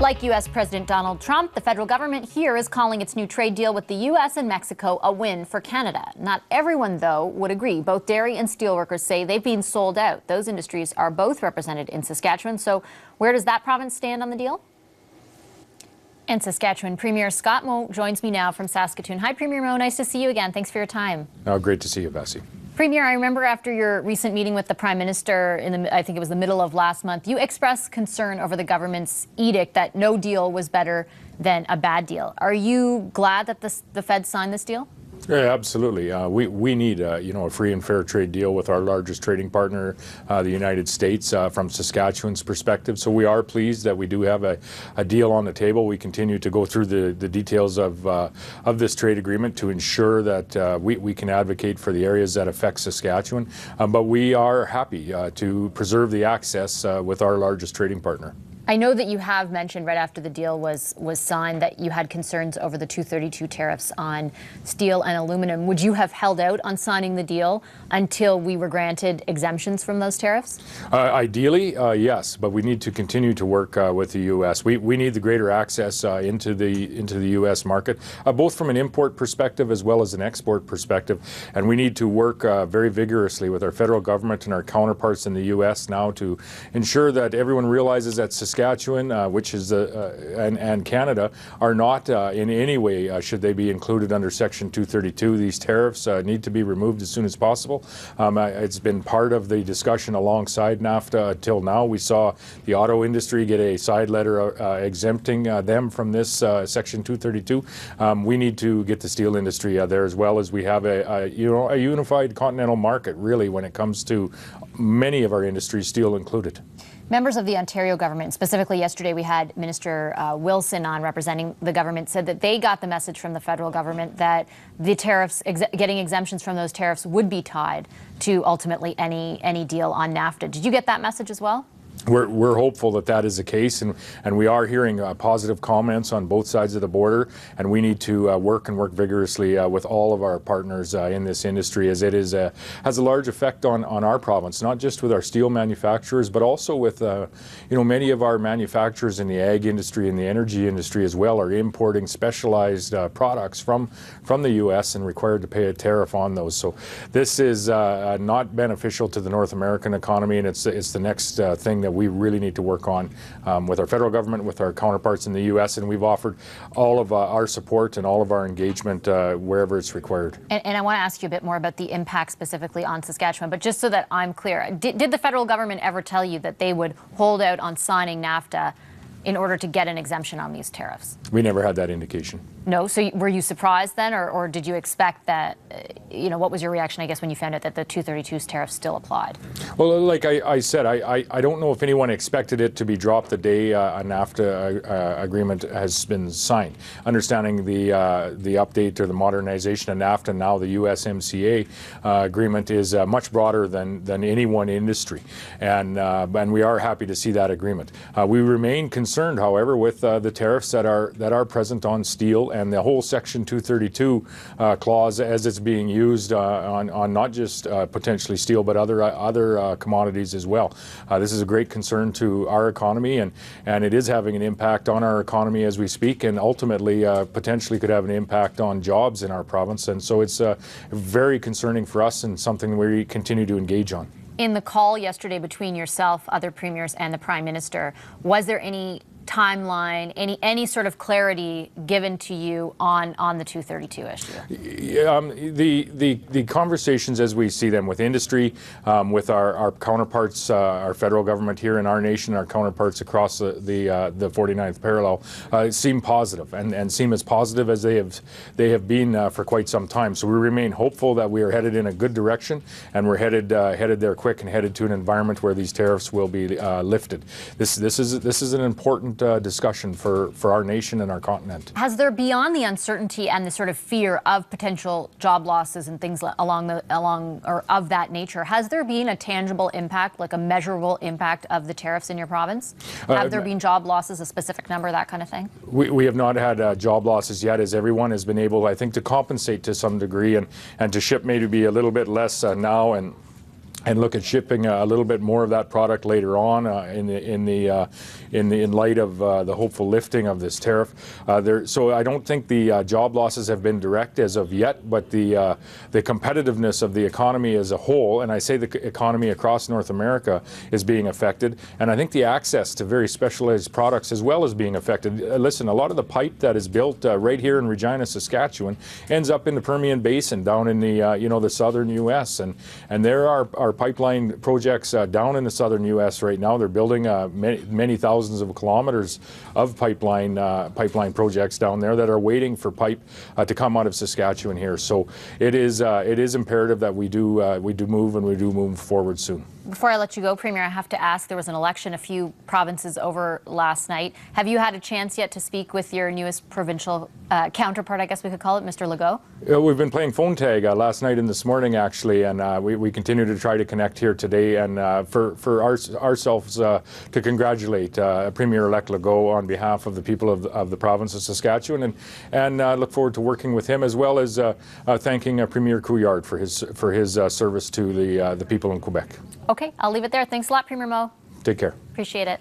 Like U.S. President Donald Trump, the federal government here is calling its new trade deal with the U.S. and Mexico a win for Canada. Not everyone, though, would agree. Both dairy and steelworkers say they've been sold out. Those industries are both represented in Saskatchewan. So where does that province stand on the deal? And Saskatchewan Premier Scott Moe joins me now from Saskatoon. Hi, Premier Moe. Nice to see you again. Thanks for your time. Oh, great to see you, Vassy. Premier, I remember after your recent meeting with the Prime Minister I think it was the middle of last month, you expressed concern over the government's edict that no deal was better than a bad deal. Are you glad that the Fed signed this deal? Yeah, absolutely. We need a free and fair trade deal with our largest trading partner, the United States, from Saskatchewan's perspective. So we are pleased that we do have a deal on the table. We continue to go through the details of this trade agreement to ensure that we can advocate for the areas that affect Saskatchewan. But we are happy to preserve the access with our largest trading partner. I know that you have mentioned right after the deal was signed that you had concerns over the 232 tariffs on steel and aluminum. Would you have held out on signing the deal until we were granted exemptions from those tariffs? Ideally, yes, but we need to continue to work with the U.S. We need the greater access into the U.S. market, both from an import perspective as well as an export perspective. And we need to work very vigorously with our federal government and our counterparts in the U.S. now to ensure that everyone realizes that Saskatchewan, which is and Canada, are not in any way should they be included under Section 232. These tariffs need to be removed as soon as possible. It's been part of the discussion alongside NAFTA till now. We saw the auto industry get a side letter exempting them from this Section 232. We need to get the steel industry there as well, as we have a unified continental market, really, when it comes to many of our industries, steel included. Members of the Ontario government, specifically yesterday we had Minister Wilson on representing the government, said that they got the message from the federal government that the tariffs, getting exemptions from those tariffs would be tied to ultimately any deal on NAFTA. Did you get that message as well? We're hopeful that that is the case, and we are hearing positive comments on both sides of the border, and we need to work vigorously with all of our partners in this industry, as it has a large effect on our province, not just with our steel manufacturers, but also with many of our manufacturers in the ag industry and the energy industry as well are importing specialized products from the U.S. and required to pay a tariff on those. So this is not beneficial to the North American economy, and it's the next thing that we really need to work on with our federal government, with our counterparts in the U.S., and we've offered all of our support and all of our engagement wherever it's required. And I want to ask you a bit more about the impact specifically on Saskatchewan, but just so that I'm clear, did the federal government ever tell you that they would hold out on signing NAFTA in order to get an exemption on these tariffs? We never had that indication. No? So were you surprised then, or did you expect that, what was your reaction, I guess, when you found out that the 232's tariffs still applied? Well, like I said, I don't know if anyone expected it to be dropped the day a NAFTA agreement has been signed. Understanding the update or the modernization of NAFTA, now the USMCA agreement is much broader than any one industry. And we are happy to see that agreement. We remain concerned, however, with the tariffs that are present on steel and the whole Section 232 clause as it's being used on not just potentially steel, but other commodities as well. This is a great concern to our economy, and it is having an impact on our economy as we speak, and ultimately potentially could have an impact on jobs in our province. And so it's very concerning for us and something we continue to engage on. In the call yesterday between yourself, other premiers, and the Prime Minister, was there any timeline, any sort of clarity given to you on the 232 issue? The conversations as we see them with industry, with our counterparts, our federal government here in our nation, our counterparts across the 49th parallel, seem positive and seem as positive as they have been for quite some time. So we remain hopeful that we are headed in a good direction, and we're headed there quick and headed to an environment where these tariffs will be lifted. This is an important discussion for our nation and our continent. Has there, beyond the uncertainty and the sort of fear of potential job losses and things along or of that nature, has there been a tangible impact, like a measurable impact of the tariffs in your province? Have there been job losses, a specific number, that kind of thing? We have not had job losses yet, as everyone has been able, I think, to compensate to some degree and to ship maybe a little bit less now and and look at shipping a little bit more of that product later on in light of the hopeful lifting of this tariff. So I don't think the job losses have been direct as of yet, but the competitiveness of the economy as a whole, and I say the economy across North America, is being affected. And I think the access to very specialized products as well is being affected. Listen, a lot of the pipe that is built right here in Regina, Saskatchewan, ends up in the Permian Basin down in the the southern U.S. and there are pipeline projects down in the southern U.S. right now. They're building many thousands of kilometers of pipeline projects down there that are waiting for pipe to come out of Saskatchewan here. So it is imperative that we do move forward soon. Before I let you go, Premier, I have to ask, there was an election a few provinces over last night. Have you had a chance yet to speak with your newest provincial counterpart, I guess we could call it, Mr. Legault? We've been playing phone tag last night and this morning, actually, and we continue to try to connect here today, and for ourselves to congratulate Premier-elect Legault on behalf of the people of the province of Saskatchewan, and look forward to working with him, as well as thanking Premier Couillard for his service to the people in Quebec. Okay, I'll leave it there. Thanks a lot, Premier Moe. Take care. Appreciate it.